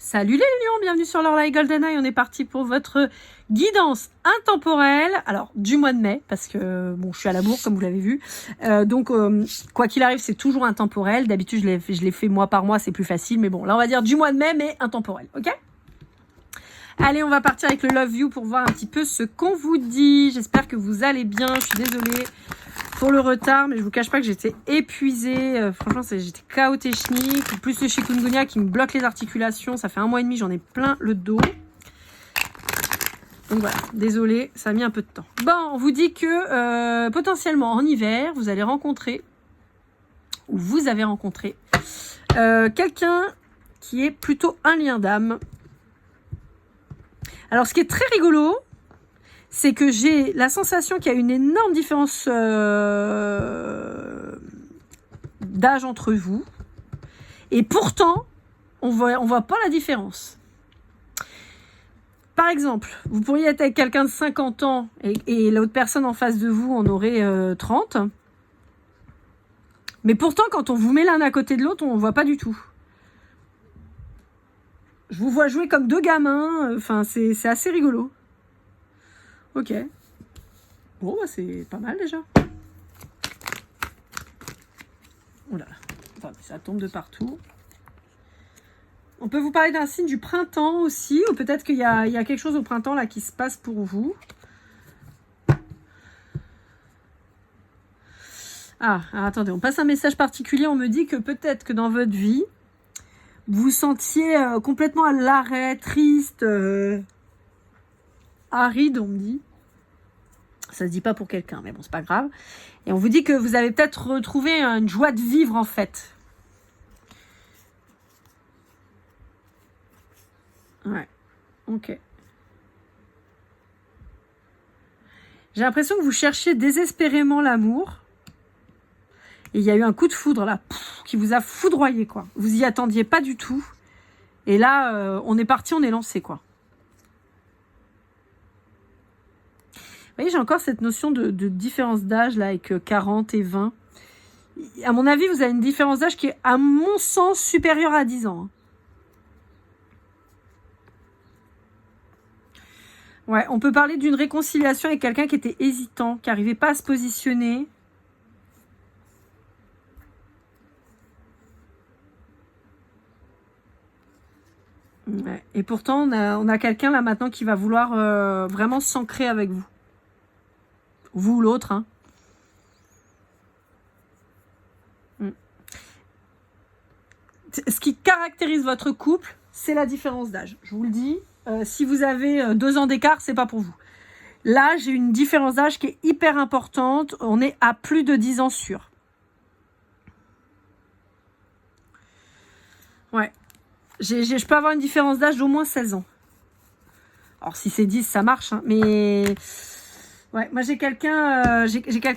Salut les lions, bienvenue sur Lorelai GoldenEye. On est parti pour votre guidance intemporelle. Alors, du mois de mai, parce que bon, je suis à la bourre, comme vous l'avez vu. Donc, quoi qu'il arrive, c'est toujours intemporel. D'habitude, je l'ai fait mois par mois, c'est plus facile. Mais bon, là, on va dire du mois de mai, mais intemporel. Ok ? Allez, on va partir avec le Love You pour voir un petit peu ce qu'on vous dit. J'espère que vous allez bien. Je suis désolée pour le retard, mais je vous cache pas que j'étais épuisée. Franchement, j'étais KO technique. Plus le chikungunya qui me bloque les articulations. Ça fait 1 mois et demi, j'en ai plein le dos. Donc voilà, désolée, ça a mis un peu de temps. Bon, on vous dit que potentiellement en hiver, vous allez rencontrer, ou vous avez rencontré, quelqu'un qui est plutôt un lien d'âme. Alors, ce qui est très rigolo, c'est que j'ai la sensation qu'il y a une énorme différence d'âge entre vous. Et pourtant, on voit pas la différence. Par exemple, vous pourriez être avec quelqu'un de 50 ans et l'autre personne en face de vous en aurait 30. Mais pourtant, quand on vous met l'un à côté de l'autre, on ne voit pas du tout. Je vous vois jouer comme 2 gamins. Enfin, c'est assez rigolo. Ok. Bon, bah, c'est pas mal déjà. Oula. Enfin, ça tombe de partout. On peut vous parler d'un signe du printemps aussi, ou peut-être qu'il y a quelque chose au printemps là qui se passe pour vous. Ah, alors attendez, on passe un message particulier. On me dit que peut-être que dans votre vie, vous vous sentiez complètement à l'arrêt, triste, aride, on me dit. Ça se dit pas pour quelqu'un, mais bon, c'est pas grave. Et on vous dit que vous avez peut-être retrouvé une joie de vivre, en fait. Ouais, ok. J'ai l'impression que vous cherchiez désespérément l'amour. Et il y a eu un coup de foudre, là, qui vous a foudroyé, quoi. Vous y attendiez pas du tout. Et là, on est parti, on est lancé, quoi. Vous voyez, j'ai encore cette notion de différence d'âge, là, avec 40 et 20. À mon avis, vous avez une différence d'âge qui est, à mon sens, supérieure à 10 ans. Ouais, on peut parler d'une réconciliation avec quelqu'un qui était hésitant, qui n'arrivait pas à se positionner. Ouais. Et pourtant, on a quelqu'un là maintenant qui va vouloir vraiment s'ancrer avec vous. Vous ou l'autre, hein. Ce qui caractérise votre couple, c'est la différence d'âge. Je vous le dis, si vous avez 2 ans d'écart, c'est pas pour vous. Là, j'ai une différence d'âge qui est hyper importante. On est à plus de 10 ans sûr. Ouais. Je peux avoir une différence d'âge d'au moins 16 ans. Alors, si c'est 10, ça marche, hein, mais... Ouais, moi j'ai quelqu'un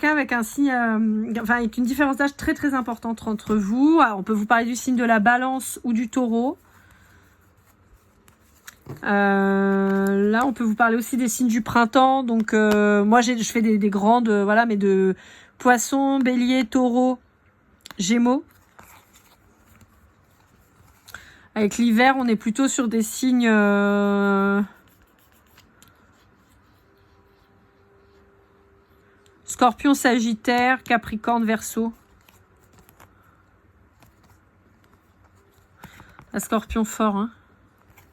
avec un signe, enfin avec une différence d'âge très très importante entre vous. Alors, on peut vous parler du signe de la Balance ou du Taureau. Là, on peut vous parler aussi des signes du printemps. Donc, moi je fais des grandes, voilà, mais de Poisson, Bélier, Taureau, Gémeaux. Avec l'hiver, on est plutôt sur des signes... Scorpion, Sagittaire, Capricorne, Verseau. Un Scorpion fort, hein.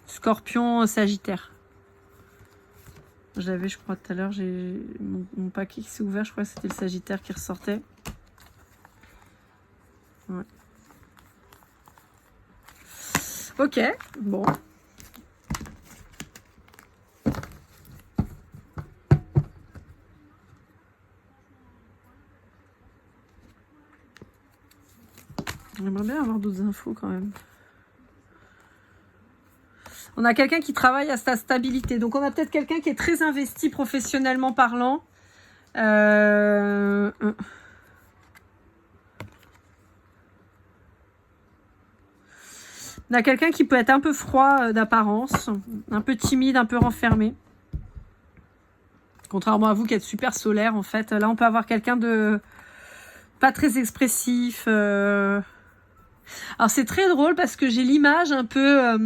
Scorpion, Sagittaire. J'avais, je crois, tout à l'heure, j'ai mon paquet qui s'est ouvert. Je crois que c'était le Sagittaire qui ressortait. Ouais. Ok, bon. J'aimerais bien avoir d'autres infos quand même. On a quelqu'un qui travaille à sa stabilité. Donc, on a peut-être quelqu'un qui est très investi professionnellement parlant. On a quelqu'un qui peut être un peu froid d'apparence, un peu timide, un peu renfermé. Contrairement à vous qui êtes super solaire, en fait. Là, on peut avoir quelqu'un de pas très expressif. Alors, c'est très drôle parce que j'ai l'image un peu...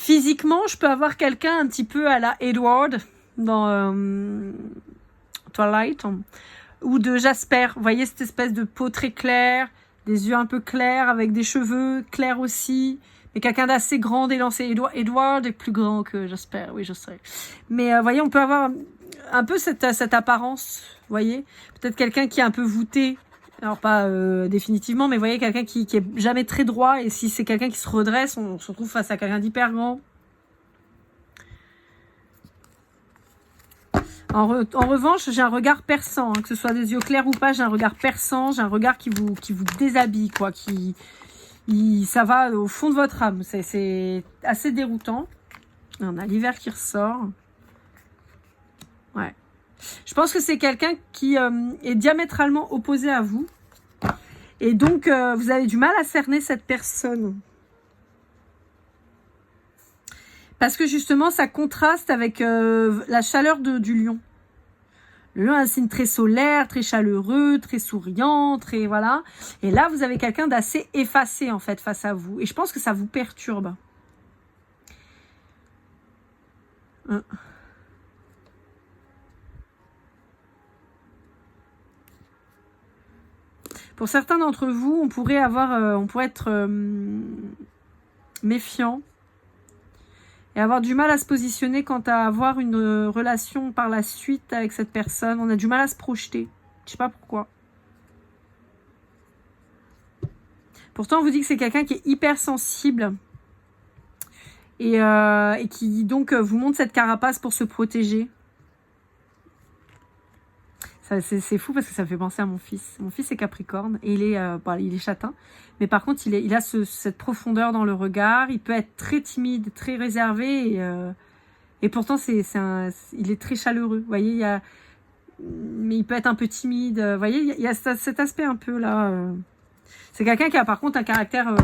Physiquement, je peux avoir quelqu'un un petit peu à la Edward dans Twilight ou de Jasper. Vous voyez cette espèce de peau très claire, des yeux un peu clairs avec des cheveux clairs aussi. Mais quelqu'un d'assez grand, d'élancé. Edward est plus grand que Jasper, oui, je sais. Mais vous voyez, on peut avoir un peu cette apparence, vous voyez. Peut-être quelqu'un qui est un peu voûté. Alors pas définitivement, mais vous voyez, quelqu'un qui est jamais très droit. Et si c'est quelqu'un qui se redresse, on se retrouve face à quelqu'un d'hyper grand. En revanche, j'ai un regard perçant, hein, que ce soit des yeux clairs ou pas, j'ai un regard perçant, j'ai un regard qui vous déshabille, quoi, ça va au fond de votre âme. C'est assez déroutant. On a l'hiver qui ressort. Ouais. Je pense que c'est quelqu'un qui est diamétralement opposé à vous. Et donc, vous avez du mal à cerner cette personne. Parce que justement, ça contraste avec la chaleur du lion. Le lion est un signe très solaire, très chaleureux, très souriant, très voilà. Et là, vous avez quelqu'un d'assez effacé en fait face à vous. Et je pense que ça vous perturbe. Pour certains d'entre vous, on pourrait être méfiant et avoir du mal à se positionner quant à avoir une relation par la suite avec cette personne. On a du mal à se projeter. Je sais pas pourquoi. Pourtant, on vous dit que c'est quelqu'un qui est hyper sensible et qui donc vous montre cette carapace pour se protéger. C'est fou parce que ça me fait penser à mon fils. Mon fils est Capricorne et il est châtain. Mais par contre, il a cette profondeur dans le regard. Il peut être très timide, très réservé. Et pourtant, il est très chaleureux. Vous voyez, mais il peut être un peu timide. Vous voyez, il y a cet aspect un peu là. C'est quelqu'un qui a par contre un caractère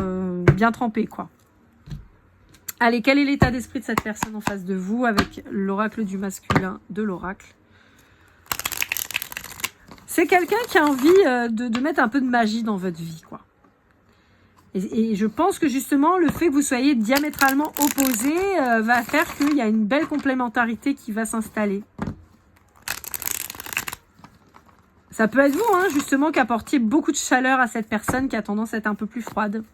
bien trempé, quoi. Allez, quel est l'état d'esprit de cette personne en face de vous avec l'oracle du masculin de l'oracle? C'est quelqu'un qui a envie de mettre un peu de magie dans votre vie, quoi. Et je pense que justement, le fait que vous soyez diamétralement opposés va faire qu'il y a une belle complémentarité qui va s'installer. Ça peut être vous, hein, justement, qui apportiez beaucoup de chaleur à cette personne qui a tendance à être un peu plus froide.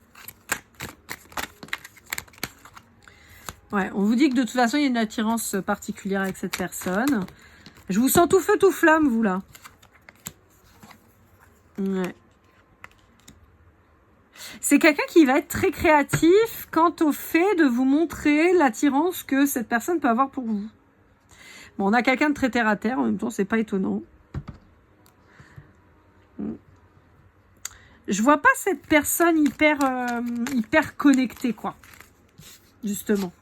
Ouais, on vous dit que de toute façon, il y a une attirance particulière avec cette personne. Je vous sens tout feu, tout flamme, vous, là. Ouais. C'est quelqu'un qui va être très créatif quant au fait de vous montrer l'attirance que cette personne peut avoir pour vous. Bon, on a quelqu'un de très terre à terre, en même temps, c'est pas étonnant. Je vois pas cette personne hyper connectée, quoi. Justement.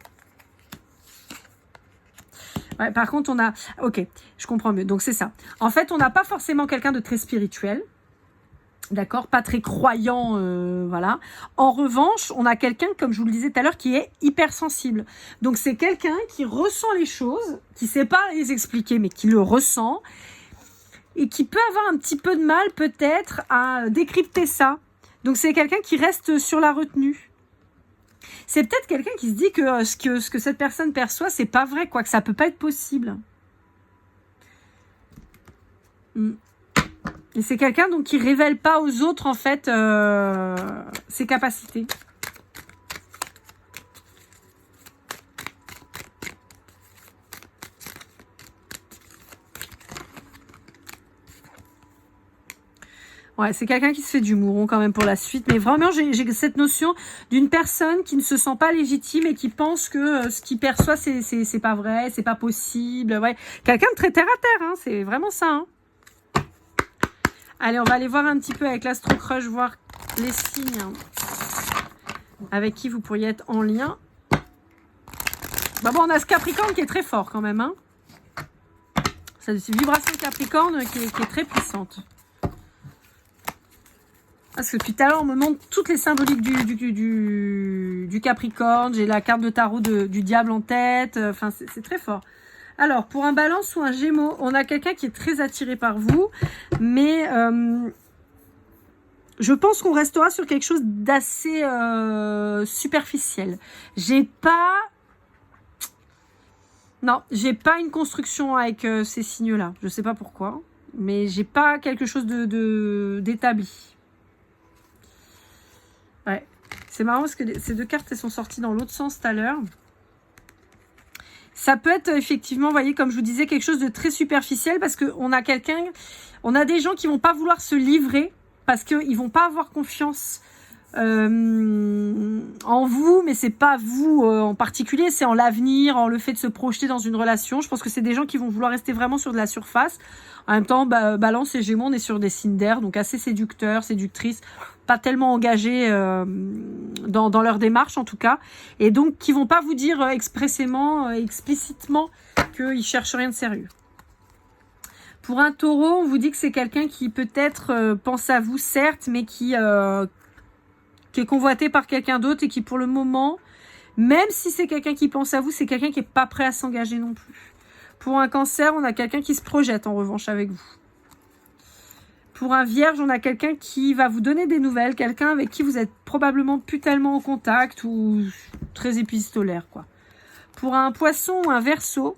Ouais, par contre, on a... Ok, je comprends mieux. Donc, c'est ça. En fait, on n'a pas forcément quelqu'un de très spirituel. D'accord, pas très croyant, voilà. En revanche, on a quelqu'un, comme je vous le disais tout à l'heure, qui est hypersensible. Donc, c'est quelqu'un qui ressent les choses, qui sait pas les expliquer, mais qui le ressent, et qui peut avoir un petit peu de mal, peut-être, à décrypter ça. Donc, c'est quelqu'un qui reste sur la retenue. C'est peut-être quelqu'un qui se dit que ce que cette personne perçoit, c'est pas vrai, quoi, que ça peut pas être possible. Et c'est quelqu'un donc qui révèle pas aux autres en fait ses capacités. Ouais, c'est quelqu'un qui se fait du mouron quand même pour la suite. Mais vraiment, j'ai cette notion d'une personne qui ne se sent pas légitime et qui pense que ce qu'il perçoit, c'est pas vrai, c'est pas possible. Ouais, quelqu'un de très terre à terre, hein, c'est vraiment ça. Hein. Allez, on va aller voir un petit peu avec l'Astro Crush, voir les signes avec qui vous pourriez être en lien. Bah bon, on a ce Capricorne qui est très fort quand même. Hein. C'est une vibration de Capricorne qui est très puissante. Parce que depuis tout à l'heure, on me montre toutes les symboliques du Capricorne. J'ai la carte de tarot du diable en tête. Enfin, c'est très fort. Alors, pour un Balance ou un Gémeaux, on a quelqu'un qui est très attiré par vous. Mais je pense qu'on restera sur quelque chose d'assez superficiel. J'ai pas Non, j'ai pas une construction avec ces signes-là. Je sais pas pourquoi, mais j'ai pas quelque chose d'établi. Ouais, c'est marrant parce que ces deux cartes, elles sont sorties dans l'autre sens tout à l'heure. Ça peut être effectivement, vous voyez, comme je vous disais, quelque chose de très superficiel parce qu'on a on a des gens qui vont pas vouloir se livrer parce qu'ils vont pas avoir confiance en vous, mais c'est pas vous en particulier, c'est en l'avenir, en le fait de se projeter dans une relation. Je pense que c'est des gens qui vont vouloir rester vraiment sur de la surface. En même temps, Balance et Gémeaux, on est sur des signes d'air, donc assez séducteurs, séductrices, pas tellement engagés dans leur démarche en tout cas, et donc qui vont pas vous dire expressément, explicitement qu'ils cherchent rien de sérieux. Pour un taureau, on vous dit que c'est quelqu'un qui peut-être pense à vous, certes, mais qui est convoité par quelqu'un d'autre et qui, pour le moment, même si c'est quelqu'un qui pense à vous, c'est quelqu'un qui n'est pas prêt à s'engager non plus. Pour un cancer, on a quelqu'un qui se projette, en revanche, avec vous. Pour un vierge, on a quelqu'un qui va vous donner des nouvelles, quelqu'un avec qui vous êtes probablement plus tellement en contact ou très épistolaire, quoi. Pour un poisson ou un verseau,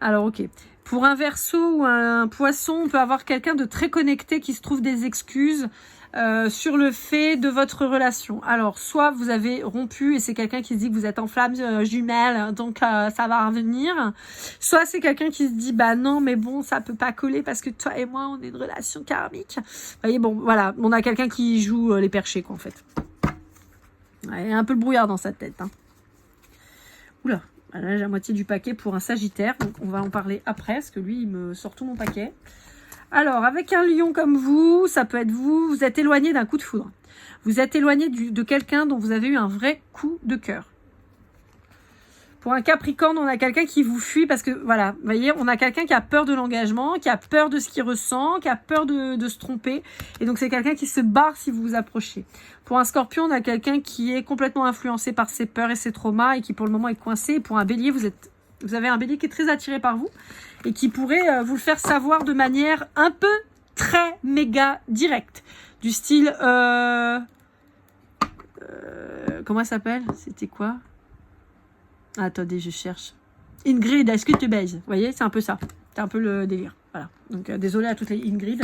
alors ok. Pour un verseau ou un poisson, on peut avoir quelqu'un de très connecté qui se trouve des excuses sur le fait de votre relation. Alors, soit vous avez rompu et c'est quelqu'un qui se dit que vous êtes en flamme jumelle, donc ça va revenir. Soit c'est quelqu'un qui se dit, bah non, mais bon, ça peut pas coller parce que toi et moi, on est une relation karmique. Vous voyez, bon, voilà, on a quelqu'un qui joue les perchés, quoi, en fait. Ouais, il y a un peu le brouillard dans sa tête. Hein. Oula. Là, j'ai la moitié du paquet pour un Sagittaire. Donc, on va en parler après, parce que lui, il me sort tout mon paquet. Alors, avec un lion comme vous, ça peut être vous êtes éloigné d'un coup de foudre. Vous êtes éloigné de quelqu'un dont vous avez eu un vrai coup de cœur. Pour un Capricorne, on a quelqu'un qui vous fuit parce que, voilà, vous voyez, on a quelqu'un qui a peur de l'engagement, qui a peur de ce qu'il ressent, qui a peur de se tromper. Et donc, c'est quelqu'un qui se barre si vous vous approchez. Pour un Scorpion, on a quelqu'un qui est complètement influencé par ses peurs et ses traumas et qui, pour le moment, est coincé. Et pour un Bélier, vous avez un Bélier qui est très attiré par vous et qui pourrait vous le faire savoir de manière un peu très méga directe. Du style, comment elle s'appelle? C'était quoi? Attendez, je cherche. Ingrid, est-ce que tu baises? Vous voyez, c'est un peu ça. C'est un peu le délire. Voilà. Donc, désolé à toutes les Ingrid.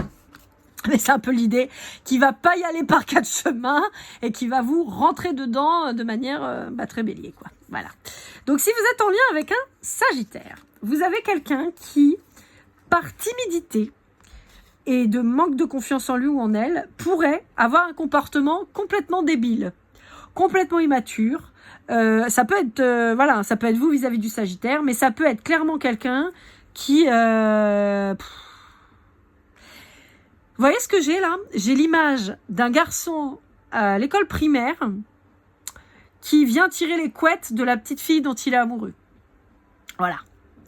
Mais c'est un peu l'idée qui va pas y aller par quatre chemins et qui va vous rentrer dedans de manière très bélier, quoi. Voilà. Donc, si vous êtes en lien avec un Sagittaire, vous avez quelqu'un qui, par timidité et de manque de confiance en lui ou en elle, pourrait avoir un comportement complètement débile, complètement immature. Ça peut être ça peut être vous vis-à-vis du Sagittaire, mais ça peut être clairement quelqu'un qui vous voyez ce que j'ai là? J'ai l'image d'un garçon à l'école primaire qui vient tirer les couettes de la petite fille dont il est amoureux. Voilà.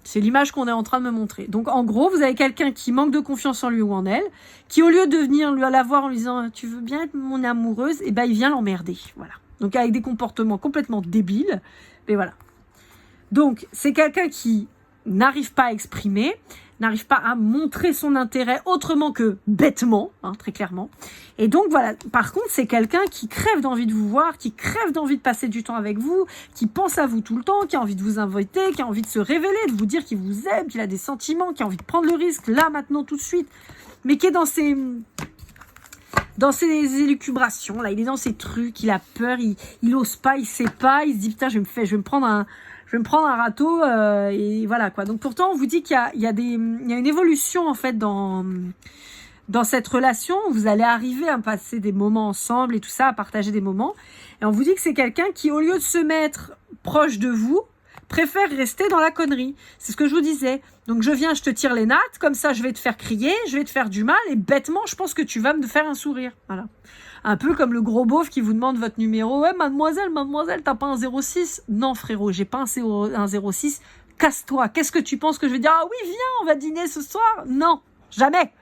C'est l'image qu'on est en train de me montrer. Donc, en gros, vous avez quelqu'un qui manque de confiance en lui ou en elle, qui, au lieu de venir la voir en lui disant « Tu veux bien être mon amoureuse ?» il vient l'emmerder. Voilà. Donc, avec des comportements complètement débiles. Mais voilà. Donc, c'est quelqu'un qui n'arrive pas à exprimer, n'arrive pas à montrer son intérêt autrement que bêtement, très clairement. Et donc, voilà. Par contre, c'est quelqu'un qui crève d'envie de vous voir, qui crève d'envie de passer du temps avec vous, qui pense à vous tout le temps, qui a envie de vous inviter, qui a envie de se révéler, de vous dire qu'il vous aime, qu'il a des sentiments, qui a envie de prendre le risque, là, maintenant, tout de suite, mais qui est dans ses élucubrations, là, il est dans ses trucs, il a peur, il ose pas, il sait pas, il se dit, putain, je vais me prendre un râteau, et voilà, quoi. Donc, pourtant, on vous dit qu'il y a une évolution, en fait, dans cette relation. Vous allez arriver à passer des moments ensemble et tout ça, à partager des moments. Et on vous dit que c'est quelqu'un qui, au lieu de se mettre proche de vous, préfère rester dans la connerie. C'est ce que je vous disais. Donc, je viens, je te tire les nattes, comme ça, je vais te faire crier, je vais te faire du mal, et bêtement, je pense que tu vas me faire un sourire. Voilà. Un peu comme le gros beauf qui vous demande votre numéro. Ouais, mademoiselle, t'as pas un 06? Non, frérot, j'ai pas un 06. Casse-toi. Qu'est-ce que tu penses que je vais dire? Ah oui, viens, on va dîner ce soir? Non, jamais.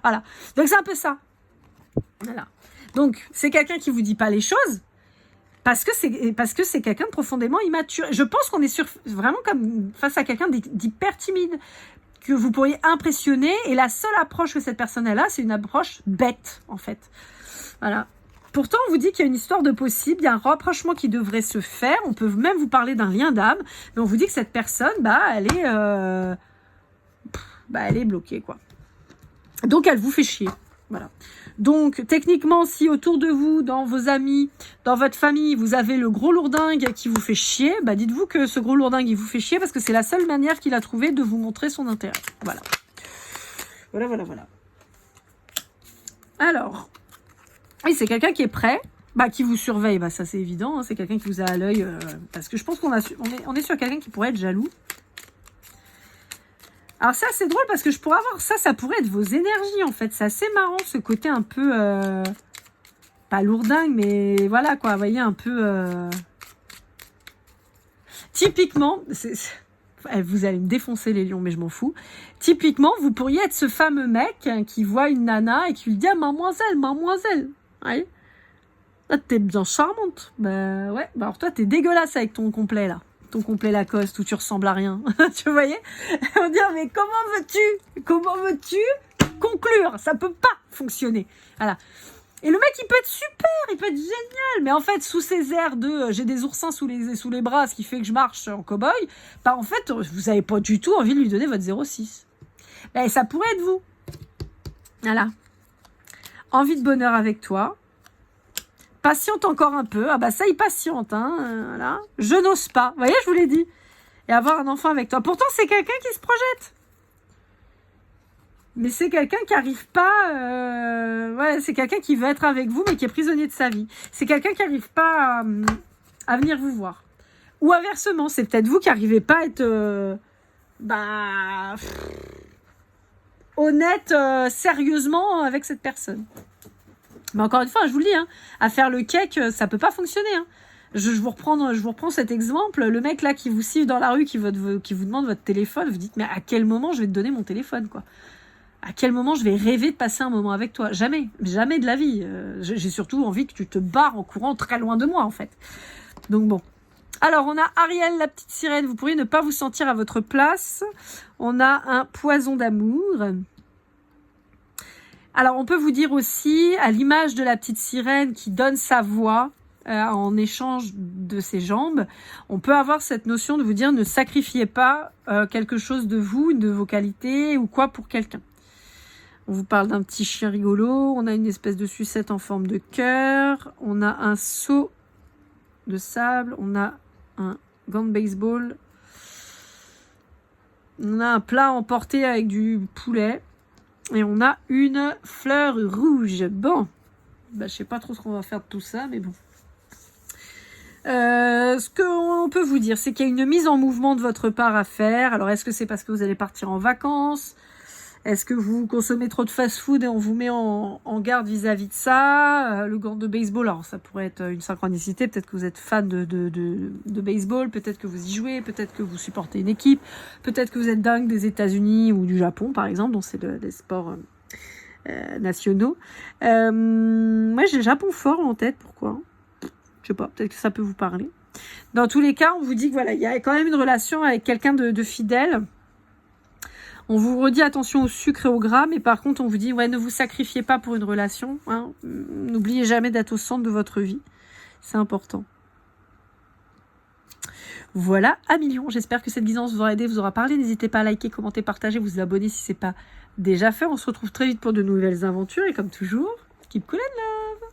Voilà. Donc, c'est un peu ça. Voilà. Donc, c'est quelqu'un qui vous dit pas les choses parce que c'est quelqu'un de profondément immature. Je pense qu'on est vraiment comme face à quelqu'un d'hyper timide que vous pourriez impressionner, et la seule approche que cette personne a là, c'est une approche bête, en fait. Voilà. Pourtant, on vous dit qu'il y a une histoire de possible, il y a un rapprochement qui devrait se faire. On peut même vous parler d'un lien d'âme, mais on vous dit que cette personne, elle est bloquée, quoi. Donc, elle vous fait chier. Voilà. Donc, techniquement, si autour de vous, dans vos amis, dans votre famille, vous avez le gros lourdingue qui vous fait chier, dites-vous que ce gros lourdingue, il vous fait chier parce que c'est la seule manière qu'il a trouvé de vous montrer son intérêt. Voilà. Voilà. Alors, oui, c'est quelqu'un qui est prêt, qui vous surveille, ça c'est évident, hein, c'est quelqu'un qui vous a à l'œil, parce que je pense qu'on est sur quelqu'un qui pourrait être jaloux. Alors ça, c'est drôle parce que je pourrais avoir ça pourrait être vos énergies en fait. C'est assez marrant ce côté un peu, pas lourdingue, mais voilà quoi, vous voyez un peu... Typiquement, vous allez me défoncer les lions, mais je m'en fous. Typiquement, vous pourriez être ce fameux mec qui voit une nana et qui lui dit « Ah, mademoiselle !» Ouais. Là, t'es bien charmante. Ouais. Alors toi, t'es dégueulasse avec ton complet là. Ton complet Lacoste où tu ressembles à rien. Tu voyais? On va dire, mais comment veux-tu conclure? Ça peut pas fonctionner. Voilà. Et le mec, il peut être super, il peut être génial. Mais en fait, sous ces airs de j'ai des oursins sous les bras, ce qui fait que je marche en cow-boy, en fait, vous avez pas du tout envie de lui donner votre 06. Ça pourrait être vous. Voilà. Envie de bonheur avec toi. Patiente encore un peu. Ça, il patiente. Voilà. Je n'ose pas. Vous voyez, je vous l'ai dit. Et avoir un enfant avec toi. Pourtant, c'est quelqu'un qui se projette. Mais c'est quelqu'un qui n'arrive pas... c'est quelqu'un qui veut être avec vous, mais qui est prisonnier de sa vie. C'est quelqu'un qui n'arrive pas à venir vous voir. Ou inversement, c'est peut-être vous qui n'arrivez pas à être... honnête sérieusement avec cette personne. Mais encore une fois, je vous le dis, à faire le cake, ça peut pas fonctionner. Je vous reprends cet exemple. Le mec là qui vous siffle dans la rue, qui vous demande votre téléphone, vous dites mais à quel moment je vais te donner mon téléphone quoi? À quel moment je vais rêver de passer un moment avec toi? Jamais de la vie. J'ai surtout envie que tu te barres en courant très loin de moi en fait. Donc bon. Alors on a Ariel, la petite sirène. Vous pourriez ne pas vous sentir à votre place. On a un poison d'amour. Alors, on peut vous dire aussi, à l'image de la petite sirène qui donne sa voix en échange de ses jambes, on peut avoir cette notion de vous dire ne sacrifiez pas quelque chose de vous, de vos qualités ou quoi pour quelqu'un. On vous parle d'un petit chien rigolo, on a une espèce de sucette en forme de cœur, on a un seau de sable, on a un gant de baseball, on a un plat emporté avec du poulet. Et on a une fleur rouge. Bon, je sais pas trop ce qu'on va faire de tout ça, mais bon. Ce qu'on peut vous dire, c'est qu'il y a une mise en mouvement de votre part à faire. Alors, est-ce que c'est parce que vous allez partir en vacances? Est-ce que vous consommez trop de fast-food et on vous met en garde vis-à-vis de ça? Le gant de baseball, alors ça pourrait être une synchronicité. Peut-être que vous êtes fan de baseball, peut-être que vous y jouez, peut-être que vous supportez une équipe, peut-être que vous êtes dingue des États-Unis ou du Japon, par exemple, dont c'est des sports nationaux. Moi, j'ai le Japon fort en tête. Pourquoi? Je sais pas, peut-être que ça peut vous parler. Dans tous les cas, on vous dit que voilà, il y a quand même une relation avec quelqu'un de fidèle. On vous redit attention au sucre et au gras, mais par contre, on vous dit, ne vous sacrifiez pas pour une relation. N'oubliez jamais d'être au centre de votre vie. C'est important. Voilà, à millions. J'espère que cette guidance vous aura aidé, vous aura parlé. N'hésitez pas à liker, commenter, partager, vous abonner si ce n'est pas déjà fait. On se retrouve très vite pour de nouvelles aventures. Et comme toujours, keep cool and love.